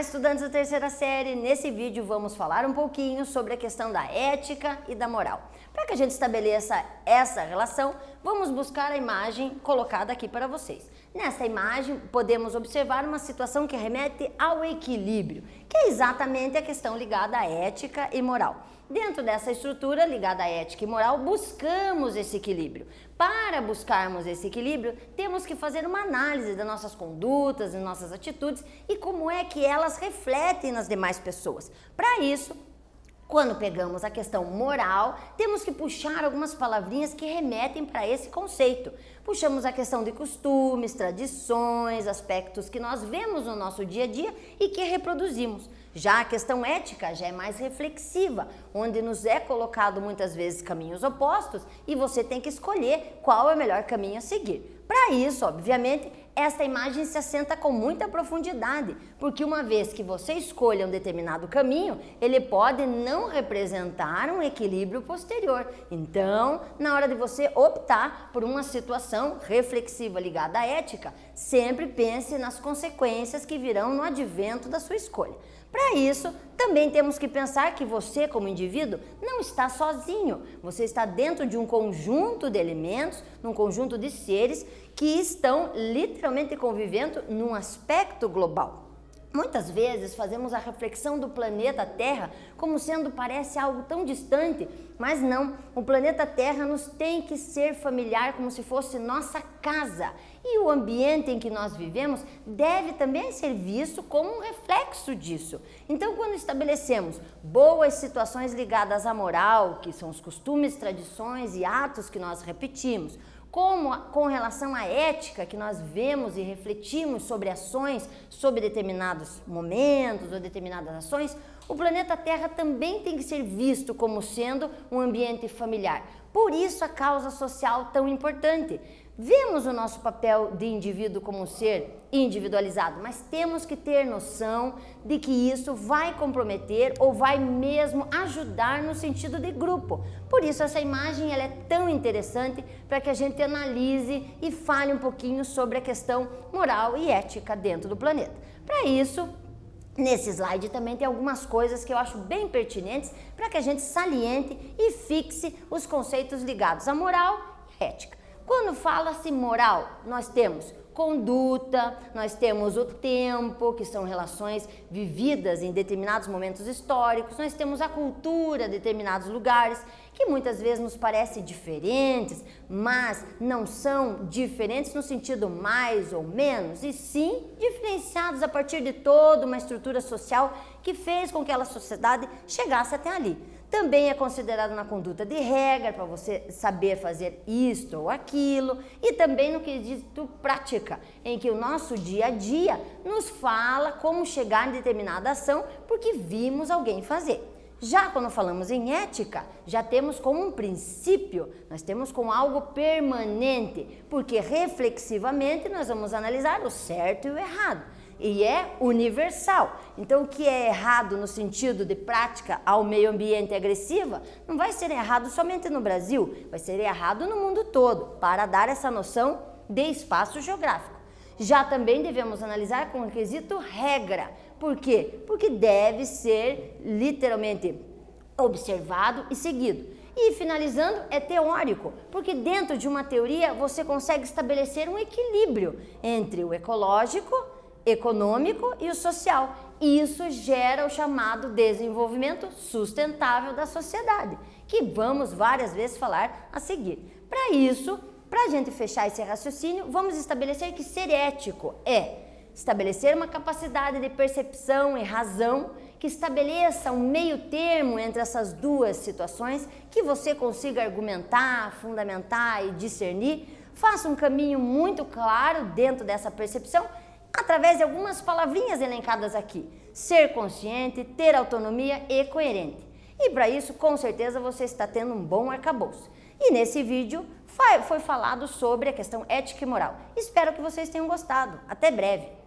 estudantes da terceira série! Nesse vídeo vamos falar um pouquinho sobre a questão da ética e da moral. Para que a gente estabeleça essa relação, vamos buscar a imagem colocada aqui para vocês. Nessa imagem podemos observar uma situação que remete ao equilíbrio, que é exatamente a questão ligada à ética e moral. Dentro dessa estrutura ligada à ética e moral, buscamos esse equilíbrio. Para buscarmos esse equilíbrio, temos que fazer uma análise das nossas condutas, das nossas atitudes e como é que elas refletem nas demais pessoas. Para isso, quando pegamos a questão moral, temos que puxar algumas palavrinhas que remetem para esse conceito. Puxamos a questão de costumes, tradições, aspectos que nós vemos no nosso dia a dia e que reproduzimos. Já a questão ética já é mais reflexiva, onde nos é colocado muitas vezes caminhos opostos e você tem que escolher qual é o melhor caminho a seguir. Para isso, obviamente, esta imagem se assenta com muita profundidade, porque uma vez que você escolha um determinado caminho, ele pode não representar um equilíbrio posterior. Então, na hora de você optar por uma situação reflexiva ligada à ética, sempre pense nas consequências que virão no advento da sua escolha. Para isso, também temos que pensar que você, como indivíduo, não está sozinho. Você está dentro de um conjunto de elementos, num conjunto de seres que estão literalmente convivendo num aspecto global. Muitas vezes fazemos a reflexão do planeta Terra como sendo parece algo tão distante, mas não. O planeta Terra nos tem que ser familiar como se fosse nossa casa. E o ambiente em que nós vivemos deve também ser visto como um reflexo disso. Então, quando estabelecemos boas situações ligadas à moral, que são os costumes, tradições e atos que nós repetimos, com relação à ética, que nós vemos e refletimos sobre ações, sobre determinados momentos ou determinadas ações, o planeta Terra também tem que ser visto como sendo um ambiente familiar. Por isso a causa social tão importante. Vemos o nosso papel de indivíduo como um ser individualizado, mas temos que ter noção de que isso vai comprometer ou vai mesmo ajudar no sentido de grupo. Por isso essa imagem ela é tão interessante para que a gente analise e fale um pouquinho sobre a questão moral e ética dentro do planeta. Para isso, nesse slide também tem algumas coisas que eu acho bem pertinentes para que a gente saliente e fixe os conceitos ligados à moral e ética. Quando fala-se moral, nós temos conduta, nós temos o tempo, que são relações vividas em determinados momentos históricos, nós temos a cultura, determinados lugares, que muitas vezes nos parecem diferentes, mas não são diferentes no sentido mais ou menos, e sim diferenciados a partir de toda uma estrutura social que fez com que aquela sociedade chegasse até ali. Também é considerado na conduta de regra, para você saber fazer isto ou aquilo, e também no quesito prática, em que o nosso dia a dia nos fala como chegar em determinada ação, porque vimos alguém fazer. Já quando falamos em ética, já temos como um princípio, nós temos como algo permanente, porque reflexivamente nós vamos analisar o certo e o errado. E é universal. Então, o que é errado no sentido de prática ao meio ambiente agressiva, não vai ser errado somente no Brasil, vai ser errado no mundo todo, para dar essa noção de espaço geográfico. Já também devemos analisar com o quesito regra. Por quê? Porque deve ser literalmente observado e seguido. E finalizando, é teórico, porque dentro de uma teoria você consegue estabelecer um equilíbrio entre o ecológico, econômico e o social. E isso gera o chamado desenvolvimento sustentável da sociedade, que vamos várias vezes falar a seguir. Para isso, para a gente fechar esse raciocínio, vamos estabelecer que ser ético é estabelecer uma capacidade de percepção e razão que estabeleça um meio termo entre essas duas situações, que você consiga argumentar, fundamentar e discernir, faça um caminho muito claro dentro dessa percepção, através de algumas palavrinhas elencadas aqui. Ser consciente, ter autonomia e coerente. E para isso, com certeza, você está tendo um bom arcabouço. E nesse vídeo foi falado sobre a questão ética e moral. Espero que vocês tenham gostado. Até breve!